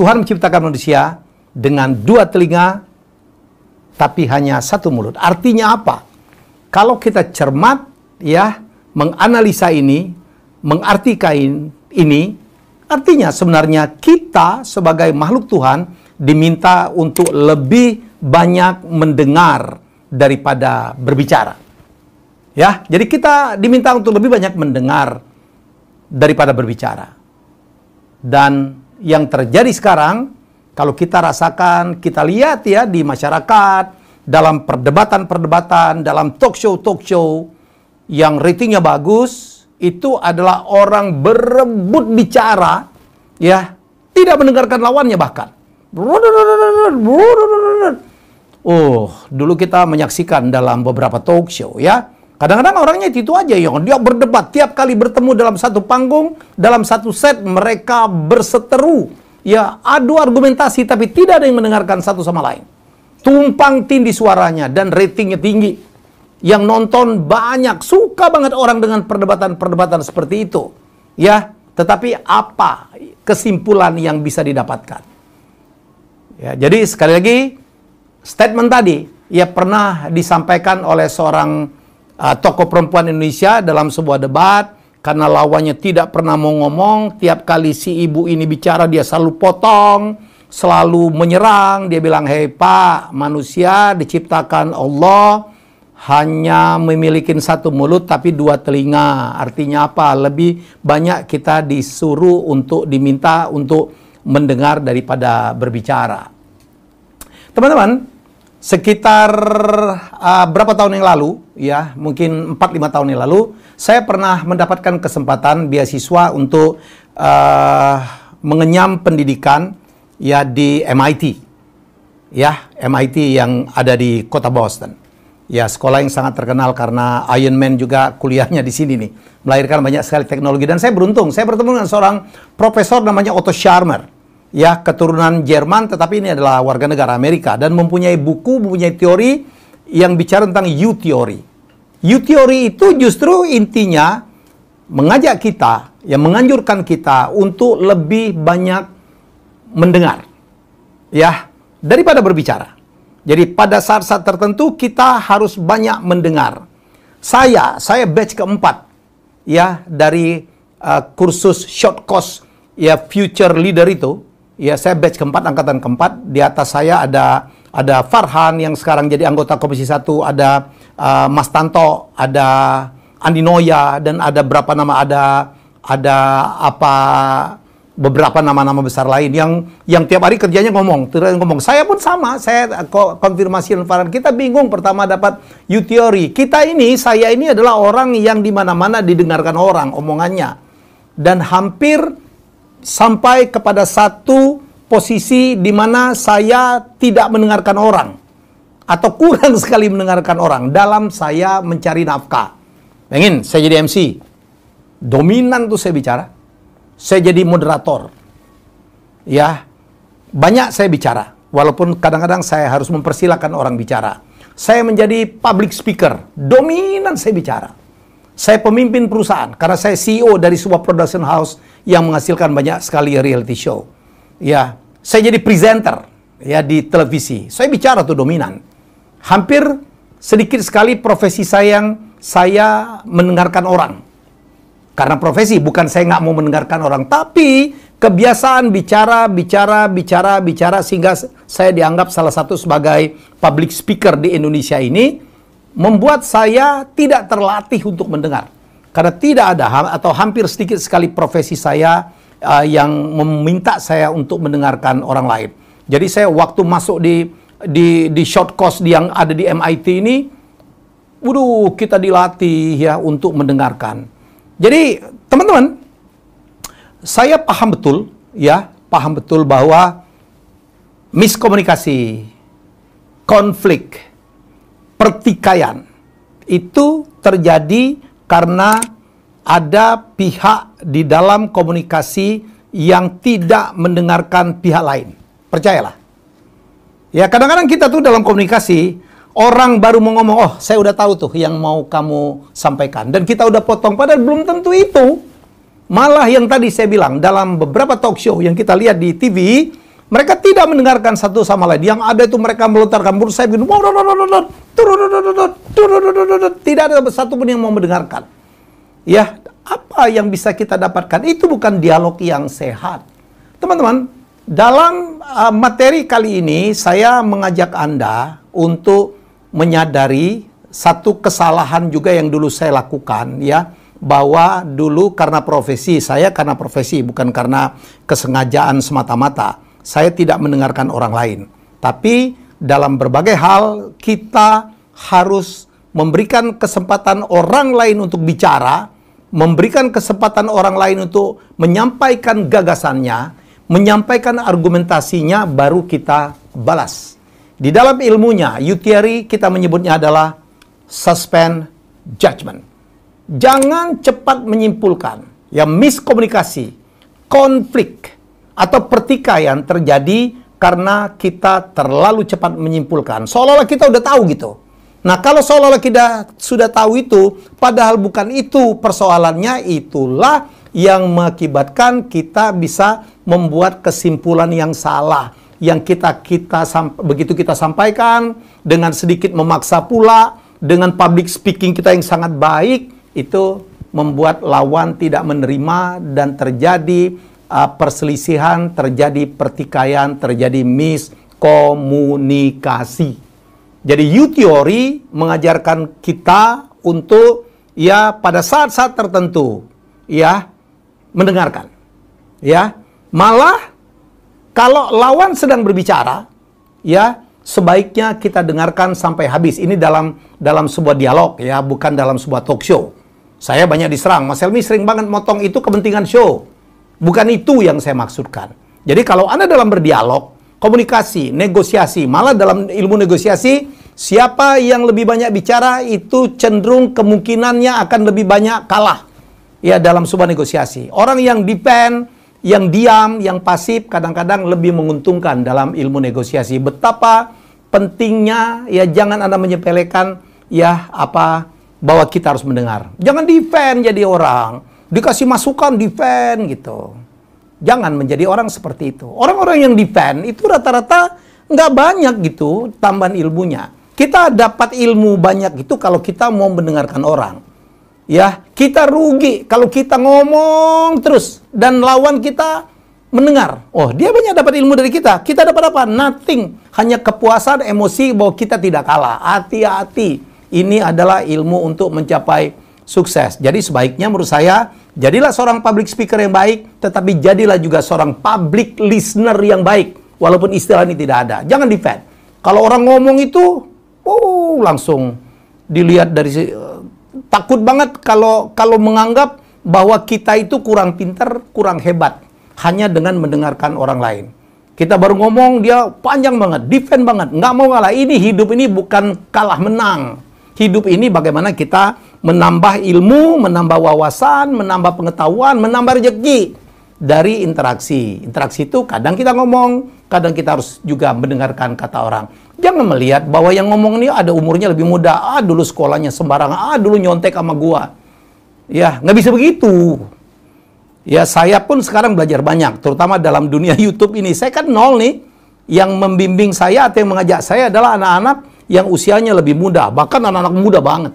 Tuhan menciptakan manusia dengan 2 telinga, tapi hanya 1 mulut. Artinya apa? Kalau kita cermat, ya, menganalisa ini, mengartikan ini, artinya sebenarnya kita sebagai makhluk Tuhan diminta untuk lebih banyak mendengar daripada berbicara. Ya, jadi kita diminta untuk lebih banyak mendengar daripada berbicara. Dan yang terjadi sekarang, kalau kita rasakan, kita lihat ya di masyarakat, dalam perdebatan-perdebatan, dalam talk show yang ratingnya bagus, itu adalah orang berebut bicara, ya, tidak mendengarkan lawannya bahkan. Dulu kita menyaksikan dalam beberapa talk show, ya. Kadang-kadang orangnya itu aja yang dia berdebat. Tiap kali bertemu dalam satu panggung, dalam satu set, mereka berseteru. Ya, adu argumentasi, tapi tidak ada yang mendengarkan satu sama lain. Tumpang tindih suaranya dan ratingnya tinggi. Yang nonton banyak, suka banget orang dengan perdebatan-perdebatan seperti itu. Ya, tetapi apa kesimpulan yang bisa didapatkan? Ya, jadi sekali lagi, statement tadi, ya pernah disampaikan oleh seorang tokoh perempuan Indonesia dalam sebuah debat, karena lawannya tidak pernah mau ngomong, tiap kali si ibu ini bicara dia selalu potong, selalu menyerang. Dia bilang, "Hei Pak, manusia diciptakan Allah hanya memiliki 1 mulut tapi 2 telinga. Artinya apa? Lebih banyak kita disuruh untuk diminta untuk mendengar daripada berbicara." Teman-teman, sekitar berapa tahun yang lalu, ya mungkin 4-5 tahun yang lalu, saya pernah mendapatkan kesempatan beasiswa untuk mengenyam pendidikan ya di MIT, ya MIT yang ada di kota Boston, ya sekolah yang sangat terkenal karena Iron Man juga kuliahnya di sini nih, melahirkan banyak sekali teknologi. Dan saya beruntung, saya bertemu dengan seorang profesor namanya Otto Scharmer. Ya, keturunan Jerman, tetapi ini adalah warga negara Amerika dan mempunyai buku, mempunyai teori yang bicara tentang U-theory. U-theory itu justru intinya mengajak kita, yang menganjurkan kita untuk lebih banyak mendengar, ya, daripada berbicara. Jadi pada saat-saat tertentu kita harus banyak mendengar. Saya batch keempat, ya, dari kursus short course, ya, future leader itu. Ya, saya batch keempat, angkatan keempat. Di atas saya ada Farhan yang sekarang jadi anggota Komisi 1, ada Mas Tanto, ada Andi Noya, dan ada berapa nama, ada beberapa nama-nama besar lain yang tiap hari kerjanya ngomong. Saya pun sama, saya konfirmasi dengan Farhan. Kita bingung pertama dapat U-theory. Saya ini adalah orang yang di mana-mana didengarkan orang omongannya. Dan hampir sampai kepada satu posisi di mana saya tidak mendengarkan orang atau kurang sekali mendengarkan orang dalam saya mencari nafkah. Pengen saya jadi MC, dominan tuh saya bicara. Saya jadi moderator, ya banyak saya bicara. Walaupun kadang-kadang saya harus mempersilahkan orang bicara. Saya menjadi public speaker, dominan saya bicara. Saya pemimpin perusahaan karena saya CEO dari sebuah production house yang menghasilkan banyak sekali reality show. Ya, saya jadi presenter ya di televisi. Saya bicara tuh dominan. Hampir sedikit sekali profesi saya yang saya mendengarkan orang. Karena profesi, bukan saya nggak mau mendengarkan orang, tapi kebiasaan bicara sehingga saya dianggap salah satu sebagai public speaker di Indonesia ini, membuat saya tidak terlatih untuk mendengar. Karena tidak ada atau hampir sedikit sekali profesi saya yang meminta saya untuk mendengarkan orang lain. Jadi saya waktu masuk di short course yang ada di MIT ini, kita dilatih ya untuk mendengarkan. Jadi teman-teman, saya paham betul bahwa miskomunikasi, konflik, pertikaian itu terjadi karena ada pihak di dalam komunikasi yang tidak mendengarkan pihak lain. Percayalah. Ya, kadang-kadang kita tuh dalam komunikasi, orang baru mau ngomong, saya udah tahu tuh yang mau kamu sampaikan. Dan kita udah potong, padahal belum tentu itu. Malah yang tadi saya bilang, dalam beberapa talk show yang kita lihat di TV, Mereka tidak mendengarkan satu sama lain. Yang ada itu mereka melontarkan mulut saya begini. Tidak ada satupun yang mau mendengarkan. Ya, apa yang bisa kita dapatkan? Itu bukan dialog yang sehat. Teman-teman, dalam materi kali ini saya mengajak Anda untuk menyadari satu kesalahan juga yang dulu saya lakukan, ya, bahwa dulu karena profesi, bukan karena kesengajaan semata-mata. Saya tidak mendengarkan orang lain. Tapi dalam berbagai hal kita harus memberikan kesempatan orang lain untuk bicara, memberikan kesempatan orang lain untuk menyampaikan gagasannya, menyampaikan argumentasinya, baru kita balas. Di dalam ilmunya, Youtheory kita menyebutnya adalah suspend judgment. Jangan cepat menyimpulkan. Ya, miskomunikasi, konflik, atau pertikaian terjadi karena kita terlalu cepat menyimpulkan. Seolah-olah kita udah tahu gitu. Nah, kalau seolah-olah kita sudah tahu itu, padahal bukan itu persoalannya, itulah yang mengakibatkan kita bisa membuat kesimpulan yang salah. Yang begitu kita sampaikan, dengan sedikit memaksa pula, dengan public speaking kita yang sangat baik, itu membuat lawan tidak menerima dan terjadi perselisihan, terjadi pertikaian, terjadi miskomunikasi. Jadi Youtheory mengajarkan kita untuk ya pada saat-saat tertentu ya mendengarkan. Ya, malah kalau lawan sedang berbicara, ya sebaiknya kita dengarkan sampai habis. Ini dalam sebuah dialog ya, bukan dalam sebuah talk show. Saya banyak diserang, Mas Helmi sering banget motong, itu kepentingan show. Bukan itu yang saya maksudkan. Jadi kalau Anda dalam berdialog, komunikasi, negosiasi, malah dalam ilmu negosiasi, siapa yang lebih banyak bicara itu cenderung kemungkinannya akan lebih banyak kalah. Ya, dalam sebuah negosiasi. Orang yang defend, yang diam, yang pasif kadang-kadang lebih menguntungkan dalam ilmu negosiasi. Betapa pentingnya ya, jangan Anda menyepelekan ya bahwa kita harus mendengar. Jangan defend jadi orang. Dikasih masukan, defend gitu. Jangan menjadi orang seperti itu. Orang-orang yang defend itu rata-rata nggak banyak gitu tambahan ilmunya. Kita dapat ilmu banyak itu kalau kita mau mendengarkan orang. Ya, kita rugi kalau kita ngomong terus dan lawan kita mendengar. Oh, dia banyak dapat ilmu dari kita. Kita dapat apa? Nothing. Hanya kepuasan, emosi bahwa kita tidak kalah. Hati-hati. Ini adalah ilmu untuk mencapai sukses. Jadi sebaiknya menurut saya, jadilah seorang public speaker yang baik, tetapi jadilah juga seorang public listener yang baik. Walaupun istilah ini tidak ada. Jangan defend. Kalau orang ngomong itu, langsung dilihat dari takut banget kalau menganggap bahwa kita itu kurang pintar, kurang hebat. Hanya dengan mendengarkan orang lain. Kita baru ngomong, dia panjang banget, defend banget. Nggak mau kalah. Ini hidup ini bukan kalah menang. Hidup ini bagaimana kita menambah ilmu, menambah wawasan, menambah pengetahuan, menambah rezeki dari interaksi. Interaksi itu kadang kita ngomong, kadang kita harus juga mendengarkan kata orang. Jangan melihat bahwa yang ngomong ini ada umurnya lebih muda. Dulu sekolahnya sembarangan. Dulu nyontek sama gua. Ya, nggak bisa begitu. Ya, saya pun sekarang belajar banyak, terutama dalam dunia YouTube ini. Saya kan nol nih. Yang membimbing saya atau yang mengajak saya adalah anak-anak yang usianya lebih muda, bahkan anak-anak muda banget.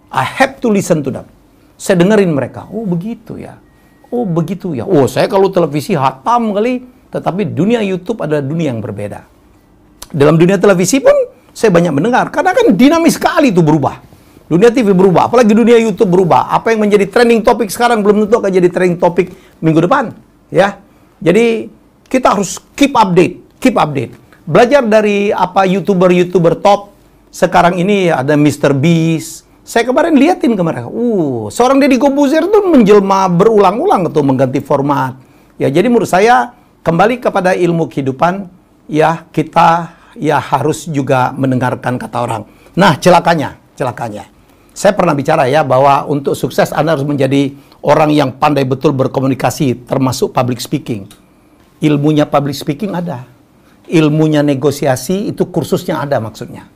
I have to listen to them. Saya dengerin mereka. Oh begitu ya. Oh begitu ya. Oh saya kalau televisi hatam kali, tetapi dunia YouTube adalah dunia yang berbeda. Dalam dunia televisi pun saya banyak mendengar, karena kan dinamis sekali itu berubah. Dunia TV berubah, apalagi dunia YouTube berubah. Apa yang menjadi trending topik sekarang belum tentu akan jadi trending topik minggu depan. Ya, jadi kita harus keep update. Belajar dari YouTuber top. Sekarang ini ada Mr. Beast. Saya kemarin liatin ke mereka. Seorang Deddy Corbuzier itu menjelma berulang-ulang untuk mengganti format. Ya, jadi menurut saya kembali kepada ilmu kehidupan, ya kita ya harus juga mendengarkan kata orang. Nah, celakanya. Saya pernah bicara ya bahwa untuk sukses Anda harus menjadi orang yang pandai betul berkomunikasi, termasuk public speaking. Ilmunya public speaking ada. Ilmunya negosiasi itu kursusnya ada maksudnya.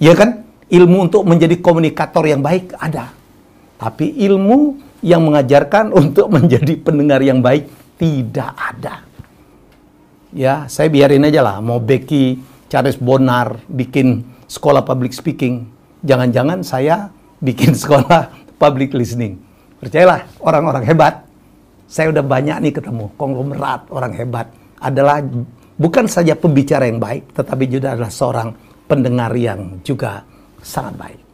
Ya kan? Ilmu untuk menjadi komunikator yang baik ada. Tapi ilmu yang mengajarkan untuk menjadi pendengar yang baik tidak ada. Ya, saya biarin aja lah. Mau Becky, Charles Bonar bikin sekolah public speaking. Jangan-jangan saya bikin sekolah public listening. Percayalah, orang-orang hebat. Saya udah banyak nih ketemu konglomerat orang hebat. Adalah bukan saja pembicara yang baik, tetapi juga adalah seorang pendengar yang juga sangat baik.